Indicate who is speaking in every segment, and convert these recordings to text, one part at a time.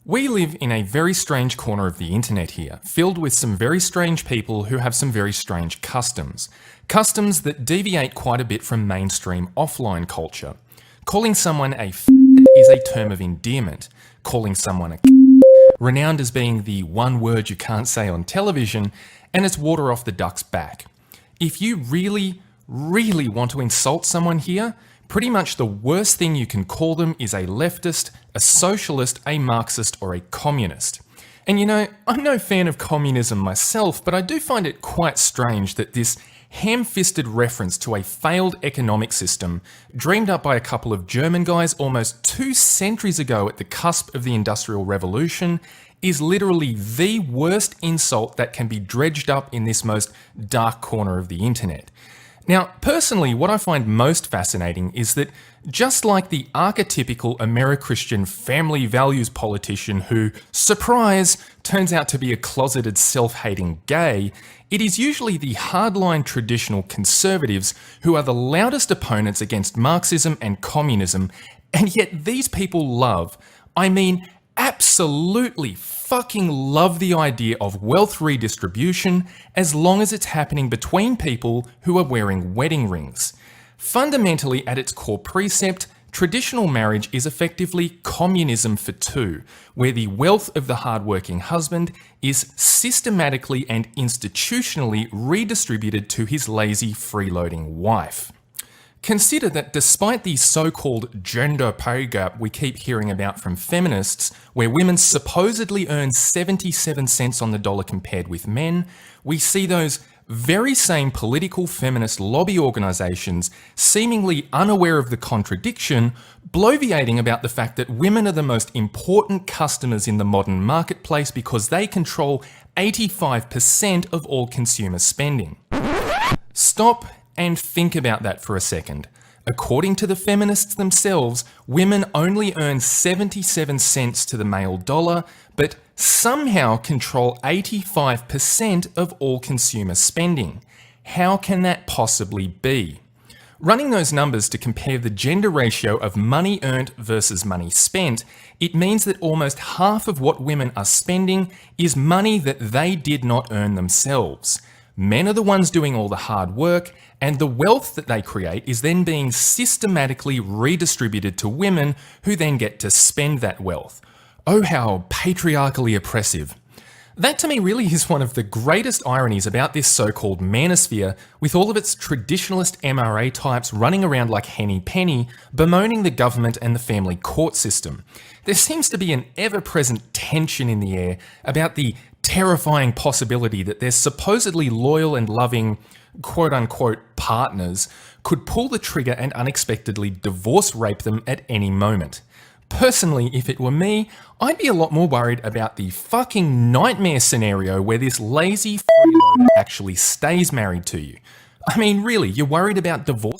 Speaker 1: We live in a very strange corner of the internet here, filled with some very strange people who have some very strange customs. Customs that deviate quite a bit from mainstream offline culture. Calling someone a faggot is a term of endearment. Calling someone a renowned as being the one word you can't say on television, and it's water off the duck's back. If you really want to insult someone here, pretty much the worst thing you can call them is a leftist, a socialist, a Marxist, or a communist. And you know, I'm no fan of communism myself, but I do find it quite strange that this ham-fisted reference to a failed economic system, dreamed up by a couple of German guys almost 2 centuries ago at the cusp of the Industrial Revolution, is literally the worst insult that can be dredged up in this most dark corner of the internet. Now, personally, what I find most fascinating is that just like the archetypical American family values politician who, surprise, turns out to be a closeted self-hating gay, it is usually the hardline traditional conservatives who are the loudest opponents against Marxism and communism, and yet these people love, absolutely fucking love the idea of wealth redistribution as long as it's happening between people who are wearing wedding rings. Fundamentally, at its core precept, traditional marriage is effectively communism for two, where the wealth of the hardworking husband is systematically and institutionally redistributed to his lazy, freeloading wife. Consider that despite the so-called gender pay gap we keep hearing about from feminists, where women supposedly earn 77 cents on the dollar compared with men, we see those very same political feminist lobby organisations, seemingly unaware of the contradiction, bloviating about the fact that women are the most important customers in the modern marketplace because they control 85% of all consumer spending. Stop and think about that for a second. According to the feminists themselves, women only earn 77 cents to the male dollar, but somehow control 85% of all consumer spending. How can that possibly be? Running those numbers to compare the gender ratio of money earned versus money spent, it means that almost half of what women are spending is money that they did not earn themselves. Men are the ones doing all the hard work, and the wealth that they create is then being systematically redistributed to women who then get to spend that wealth. Oh, how patriarchally oppressive. That to me really is one of the greatest ironies about this so-called manosphere, with all of its traditionalist MRA types running around like Henny Penny, bemoaning the government and the family court system. There seems to be an ever-present tension in the air about the terrifying possibility that their supposedly loyal and loving quote-unquote partners could pull the trigger and unexpectedly divorce rape them at any moment. Personally, if it were me, I'd be a lot more worried about the fucking nightmare scenario where this lazy freeloader actually stays married to you. Really, you're worried about divorce?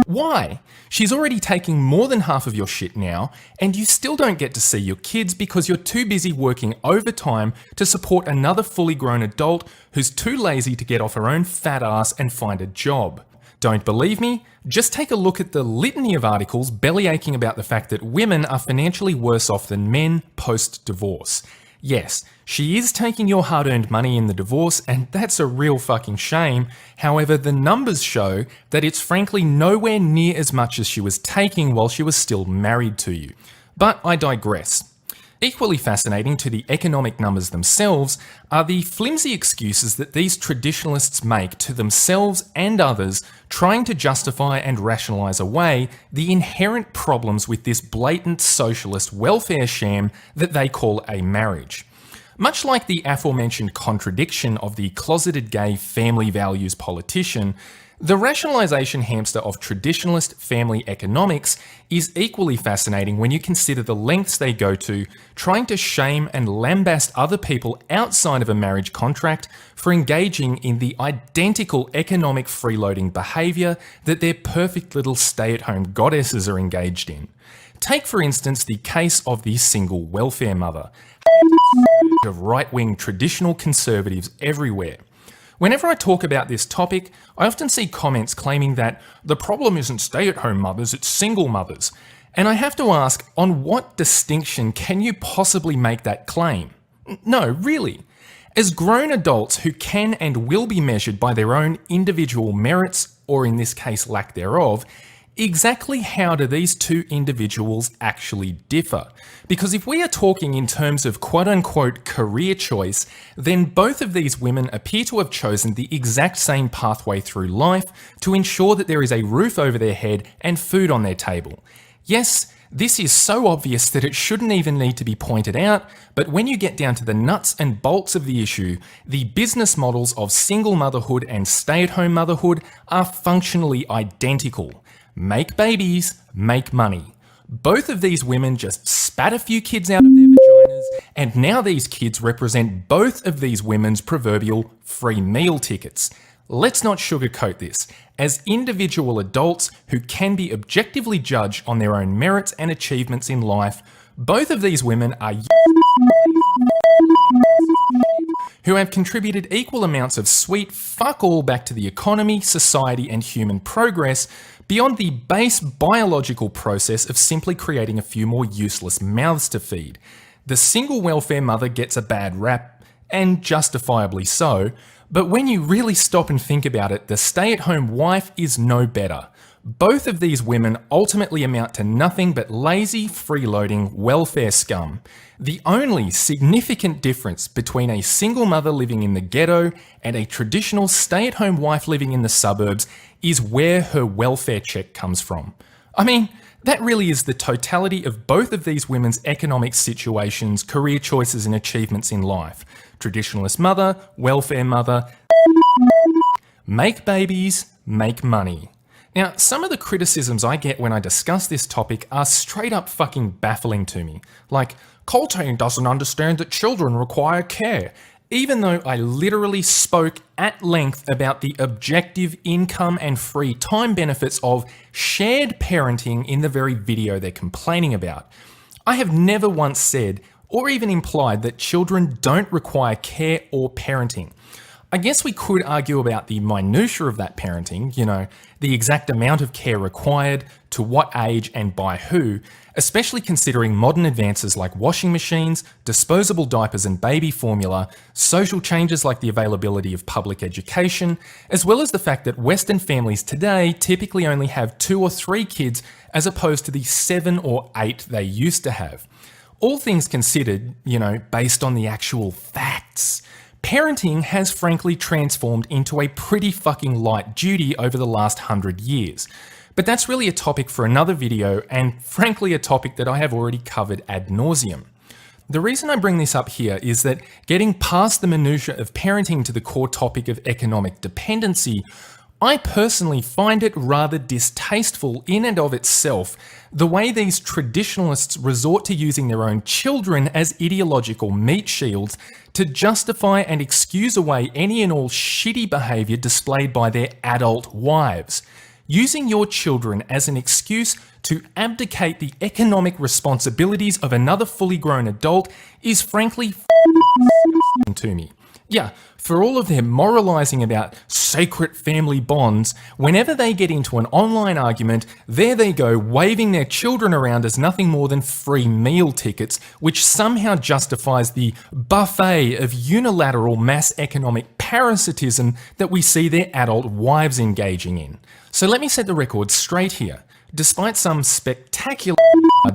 Speaker 1: Why? She's already taking more than half of your shit now, and you still don't get to see your kids because you're too busy working overtime to support another fully grown adult who's too lazy to get off her own fat ass and find a job. Don't believe me? Just take a look at the litany of articles bellyaching about the fact that women are financially worse off than men post-divorce. Yes, she is taking your hard-earned money in the divorce, and that's a real fucking shame. However, the numbers show that it's frankly nowhere near as much as she was taking while she was still married to you. But I digress. Equally fascinating to the economic numbers themselves are the flimsy excuses that these traditionalists make to themselves and others, trying to justify and rationalise away the inherent problems with this blatant socialist welfare sham that they call a marriage. Much like the aforementioned contradiction of the closeted gay family values politician, the rationalisation hamster of traditionalist family economics is equally fascinating when you consider the lengths they go to trying to shame and lambast other people outside of a marriage contract for engaging in the identical economic freeloading behaviour that their perfect little stay-at-home goddesses are engaged in. Take, for instance, the case of the single welfare mother, of right-wing traditional conservatives everywhere. Whenever I talk about this topic, I often see comments claiming that the problem isn't stay-at-home mothers, it's single mothers. And I have to ask, on what distinction can you possibly make that claim? No, really. As grown adults who can and will be measured by their own individual merits, or in this case lack thereof, exactly how do these two individuals actually differ? Because if we are talking in terms of quote-unquote career choice, then both of these women appear to have chosen the exact same pathway through life to ensure that there is a roof over their head and food on their table. Yes, this is so obvious that it shouldn't even need to be pointed out, but when you get down to the nuts and bolts of the issue, the business models of single motherhood and stay-at-home motherhood are functionally identical. Make babies, make money. Both of these women just spat a few kids out of their vaginas, and now these kids represent both of these women's proverbial free meal tickets. Let's not sugarcoat this. As individual adults who can be objectively judged on their own merits and achievements in life, both of these women are who have contributed equal amounts of sweet fuck all back to the economy, society, and human progress beyond the base biological process of simply creating a few more useless mouths to feed. The single welfare mother gets a bad rap, and justifiably so, but when you really stop and think about it, the stay-at-home wife is no better. Both of these women ultimately amount to nothing but lazy, freeloading welfare scum. The only significant difference between a single mother living in the ghetto and a traditional stay-at-home wife living in the suburbs is where her welfare check comes from. I mean, that really is the totality of both of these women's economic situations, career choices and achievements in life. Traditionalist mother, welfare mother, make babies, make money. Now, some of the criticisms I get when I discuss this topic are straight up fucking baffling to me. Like, Colttaine doesn't understand that children require care, even though I literally spoke at length about the objective income and free time benefits of shared parenting in the very video they're complaining about. I have never once said or even implied that children don't require care or parenting. I guess we could argue about the minutiae of that parenting, the exact amount of care required, to what age and by who, especially considering modern advances like washing machines, disposable diapers and baby formula, social changes like the availability of public education, as well as the fact that Western families today typically only have 2 or 3 kids as opposed to the 7 or 8 they used to have. All things considered, based on the actual facts, parenting has frankly transformed into a pretty fucking light duty over the last 100 years. But that's really a topic for another video, and frankly a topic that I have already covered ad nauseum. The reason I bring this up here is that getting past the minutiae of parenting to the core topic of economic dependency, I personally find it rather distasteful in and of itself, the way these traditionalists resort to using their own children as ideological meat shields to justify and excuse away any and all shitty behaviour displayed by their adult wives. Using your children as an excuse to abdicate the economic responsibilities of another fully grown adult is frankly disgusting to me. Yeah, for all of their moralising about sacred family bonds, whenever they get into an online argument, there they go waving their children around as nothing more than free meal tickets, which somehow justifies the buffet of unilateral mass economic parasitism that we see their adult wives engaging in. So let me set the record straight here. Despite some spectacular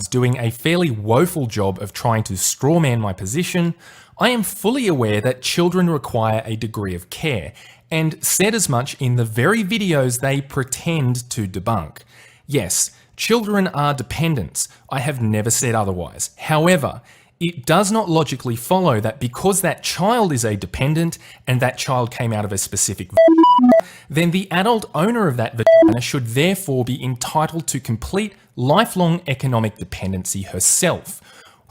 Speaker 1: doing a fairly woeful job of trying to strawman my position, I am fully aware that children require a degree of care, and said as much in the very videos they pretend to debunk. Yes, children are dependents. I have never said otherwise. However, it does not logically follow that because that child is a dependent and that child came out of a specific then the adult owner of that vagina should therefore be entitled to complete lifelong economic dependency herself.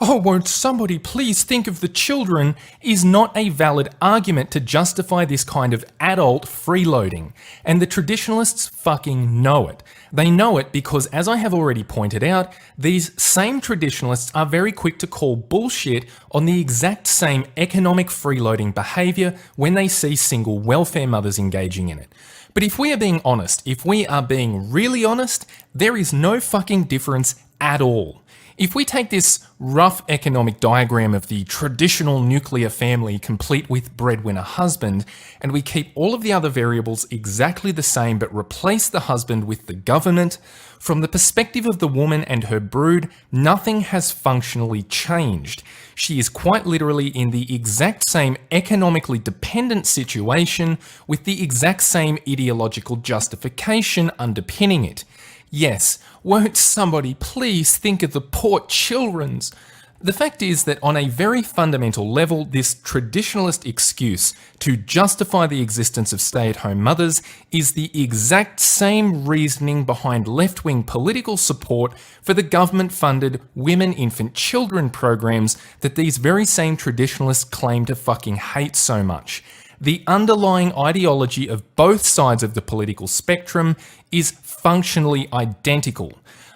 Speaker 1: Oh, won't somebody please think of the children is not a valid argument to justify this kind of adult freeloading, and the traditionalists fucking know it. They know it because, as I have already pointed out, these same traditionalists are very quick to call bullshit on the exact same economic freeloading behaviour when they see single welfare mothers engaging in it. But if we are being honest, if we are being really honest, there is no fucking difference at all. If we take this rough economic diagram of the traditional nuclear family complete with breadwinner husband, and we keep all of the other variables exactly the same but replace the husband with the government, from the perspective of the woman and her brood, nothing has functionally changed. She is quite literally in the exact same economically dependent situation with the exact same ideological justification underpinning it. Yes, won't somebody please think of the poor children's? The fact is that on a very fundamental level, this traditionalist excuse to justify the existence of stay-at-home mothers is the exact same reasoning behind left-wing political support for the government-funded women, infant, children programs that these very same traditionalists claim to fucking hate so much. The underlying ideology of both sides of the political spectrum is functionally identical.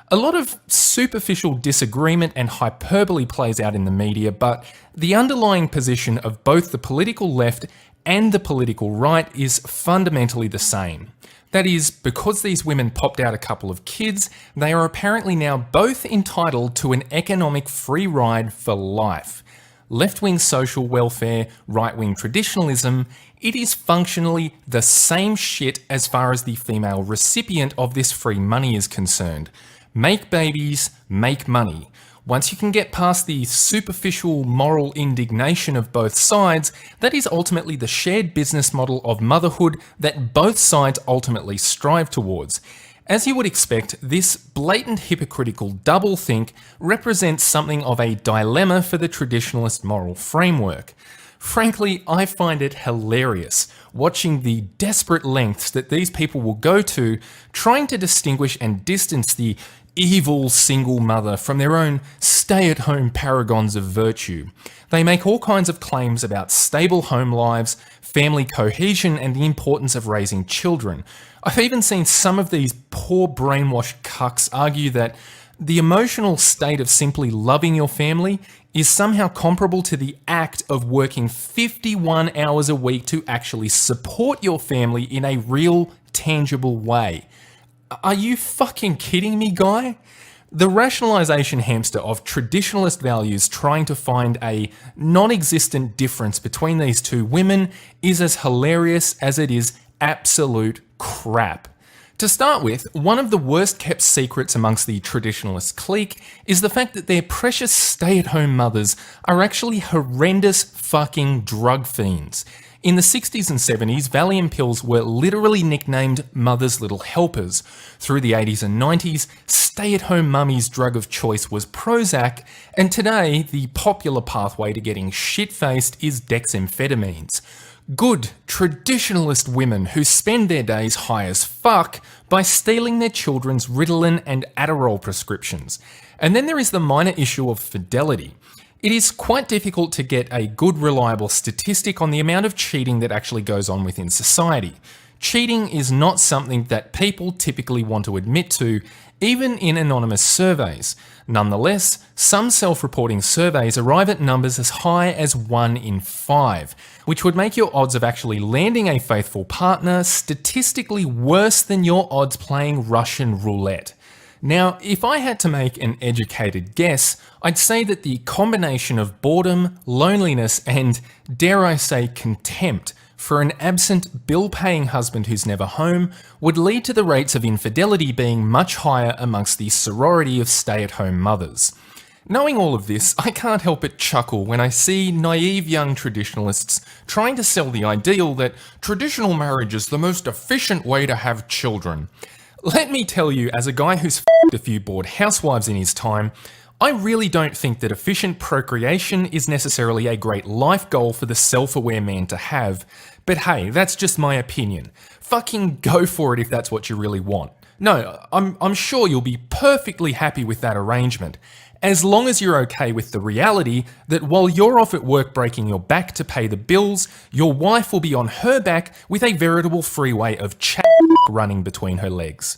Speaker 1: A lot of superficial disagreement and hyperbole plays out in the media, but the underlying position of both the political left and the political right is fundamentally the same. That is, because these women popped out a couple of kids, they are apparently now both entitled to an economic free ride for life. Left-wing social welfare, right-wing traditionalism, it is functionally the same shit as far as the female recipient of this free money is concerned. Make babies, make money. Once you can get past the superficial moral indignation of both sides, that is ultimately the shared business model of motherhood that both sides ultimately strive towards. As you would expect, this blatant hypocritical doublethink represents something of a dilemma for the traditionalist moral framework. Frankly, I find it hilarious watching the desperate lengths that these people will go to trying to distinguish and distance the evil single mother from their own stay-at-home paragons of virtue. They make all kinds of claims about stable home lives, family cohesion, and the importance of raising children. I've even seen some of these poor brainwashed cucks argue that the emotional state of simply loving your family is somehow comparable to the act of working 51 hours a week to actually support your family in a real, tangible way. Are you fucking kidding me, guy? The rationalization hamster of traditionalist values trying to find a non-existent difference between these two women is as hilarious as it is absolute crap. To start with, one of the worst kept secrets amongst the traditionalist clique is the fact that their precious stay-at-home mothers are actually horrendous fucking drug fiends. In the 60s and 70s, Valium pills were literally nicknamed mother's little helpers. Through the 80s and 90s, stay-at-home mummy's drug of choice was Prozac, and today the popular pathway to getting shit-faced is dexamphetamines. Good traditionalist women who spend their days high as fuck by stealing their children's Ritalin and Adderall prescriptions. And then there is the minor issue of fidelity. It is quite difficult to get a good, reliable statistic on the amount of cheating that actually goes on within society. Cheating is not something that people typically want to admit to, even in anonymous surveys. Nonetheless, some self-reporting surveys arrive at numbers as high as 1 in 5, which would make your odds of actually landing a faithful partner statistically worse than your odds playing Russian roulette. Now, if I had to make an educated guess, I'd say that the combination of boredom, loneliness, and, dare I say, contempt for an absent, bill-paying husband who's never home would lead to the rates of infidelity being much higher amongst the sorority of stay-at-home mothers. Knowing all of this, I can't help but chuckle when I see naive young traditionalists trying to sell the ideal that traditional marriage is the most efficient way to have children. Let me tell you, as a guy who's f***ed a few bored housewives in his time, I really don't think that efficient procreation is necessarily a great life goal for the self-aware man to have. But hey, that's just my opinion. Fucking go for it if that's what you really want. No, I'm sure you'll be perfectly happy with that arrangement, as long as you're okay with the reality that while you're off at work breaking your back to pay the bills, your wife will be on her back with a veritable freeway of running between her legs.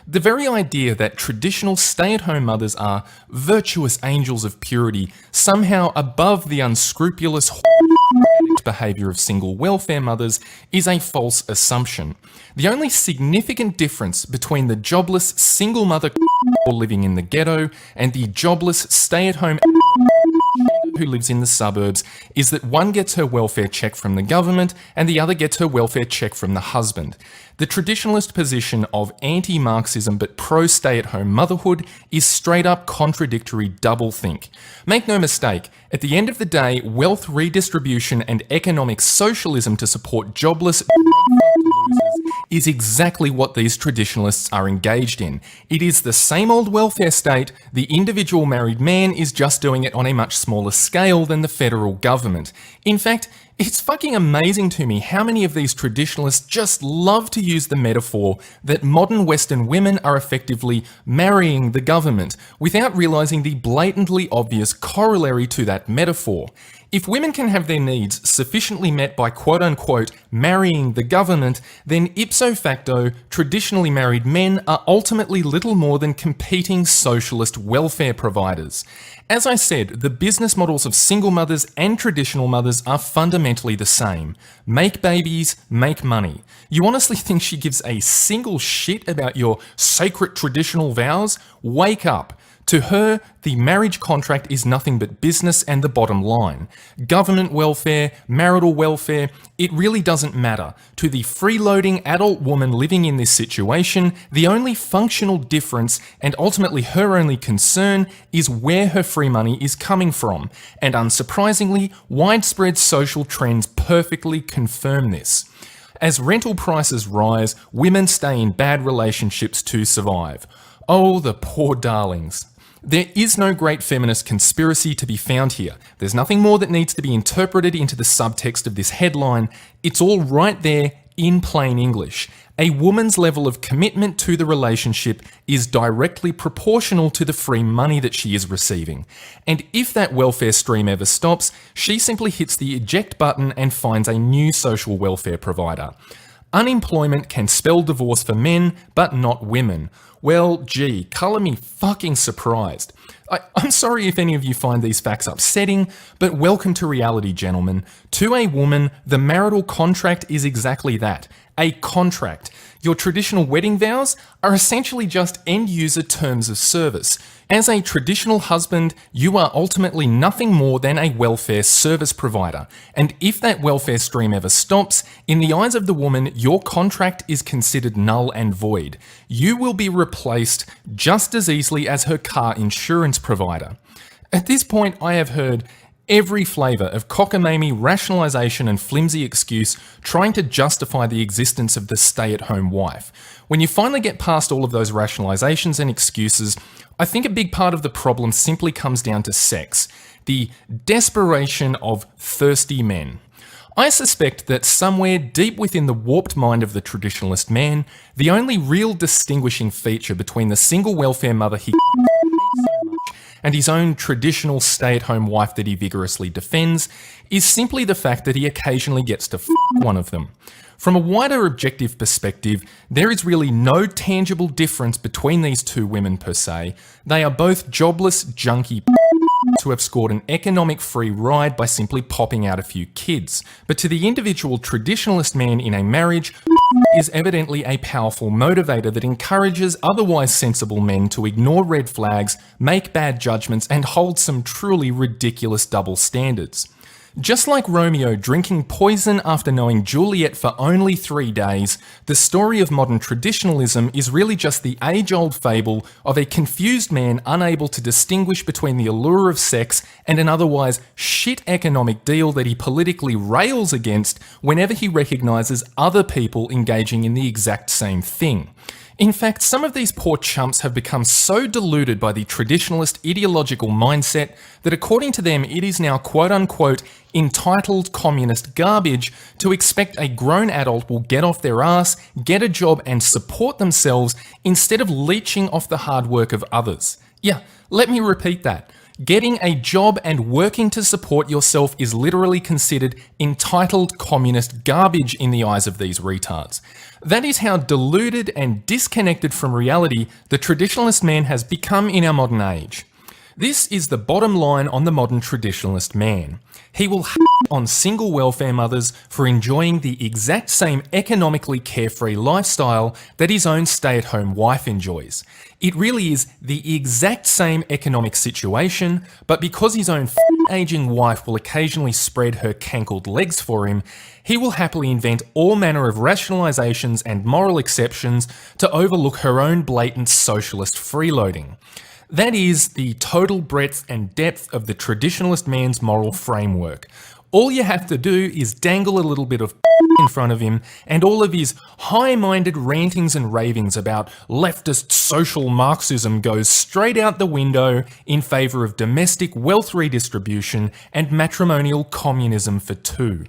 Speaker 1: The very idea that traditional stay-at-home mothers are virtuous angels of purity, somehow above the unscrupulous behaviour of single welfare mothers is a false assumption. The only significant difference between the jobless single mother living in the ghetto and the jobless stay-at-home who lives in the suburbs is that one gets her welfare check from the government and the other gets her welfare check from the husband. The traditionalist position of anti-Marxism but pro-stay-at-home motherhood is straight up contradictory doublethink. Make no mistake, at the end of the day, wealth redistribution and economic socialism to support jobless losers is exactly what these traditionalists are engaged in. It is the same old welfare state, the individual married man is just doing it on a much smaller scale than the federal government. In fact, it's fucking amazing to me how many of these traditionalists just love to use the metaphor that modern Western women are effectively marrying the government without realising the blatantly obvious corollary to that metaphor. If women can have their needs sufficiently met by quote-unquote marrying the government, then ipso facto, traditionally married men are ultimately little more than competing socialist welfare providers. As I said, the business models of single mothers and traditional mothers are fundamentally the same. Make babies, make money. You honestly think she gives a single shit about your sacred traditional vows? Wake up. To her, the marriage contract is nothing but business and the bottom line. Government welfare, marital welfare, it really doesn't matter. To the freeloading adult woman living in this situation, the only functional difference and ultimately her only concern is where her free money is coming from. And unsurprisingly, widespread social trends perfectly confirm this. As rental prices rise, women stay in bad relationships to survive. Oh, the poor darlings. There is no great feminist conspiracy to be found here. There's nothing more that needs to be interpreted into the subtext of this headline. It's all right there in plain English. A woman's level of commitment to the relationship is directly proportional to the free money that she is receiving. And if that welfare stream ever stops, she simply hits the eject button and finds a new social welfare provider. Unemployment can spell divorce for men, but not women. Well, gee, colour me fucking surprised. I'm sorry if any of you find these facts upsetting, but welcome to reality, gentlemen. To a woman, the marital contract is exactly that, a contract. Your traditional wedding vows are essentially just end-user terms of service. As a traditional husband, you are ultimately nothing more than a welfare service provider. And if that welfare stream ever stops, in the eyes of the woman, your contract is considered null and void. You will be replaced just as easily as her car insurance provider. At this point, I have heard every flavour of cockamamie rationalisation and flimsy excuse trying to justify the existence of the stay-at-home wife. When you finally get past all of those rationalisations and excuses, I think a big part of the problem simply comes down to sex, the desperation of thirsty men. I suspect that somewhere deep within the warped mind of the traditionalist man, the only real distinguishing feature between the single welfare mother he and his own traditional stay-at-home wife that he vigorously defends is simply the fact that he occasionally gets to f*** one of them. From a wider objective perspective, there is really no tangible difference between these two women per se. They are both jobless, junkie who have scored an economic free ride by simply popping out a few kids. But to the individual traditionalist man in a marriage, is evidently a powerful motivator that encourages otherwise sensible men to ignore red flags, make bad judgments, and hold some truly ridiculous double standards. Just like Romeo drinking poison after knowing Juliet for only 3 days, the story of modern traditionalism is really just the age-old fable of a confused man unable to distinguish between the allure of sex and an otherwise shit economic deal that he politically rails against whenever he recognises other people engaging in the exact same thing. In fact, some of these poor chumps have become so deluded by the traditionalist ideological mindset that according to them it is now quote-unquote entitled communist garbage to expect a grown adult will get off their ass, get a job and support themselves instead of leeching off the hard work of others. Yeah, let me repeat that. Getting a job and working to support yourself is literally considered entitled communist garbage in the eyes of these retards. That is how deluded and disconnected from reality the traditionalist man has become in our modern age. This is the bottom line on the modern traditionalist man. He will on single welfare mothers for enjoying the exact same economically carefree lifestyle that his own stay-at-home wife enjoys. It really is the exact same economic situation, but because his own aging wife will occasionally spread her cankled legs for him, he will happily invent all manner of rationalisations and moral exceptions to overlook her own blatant socialist freeloading. That is the total breadth and depth of the traditionalist man's moral framework. All you have to do is dangle a little bit of in front of him, and all of his high-minded rantings and ravings about leftist social Marxism goes straight out the window in favour of domestic wealth redistribution and matrimonial communism for two.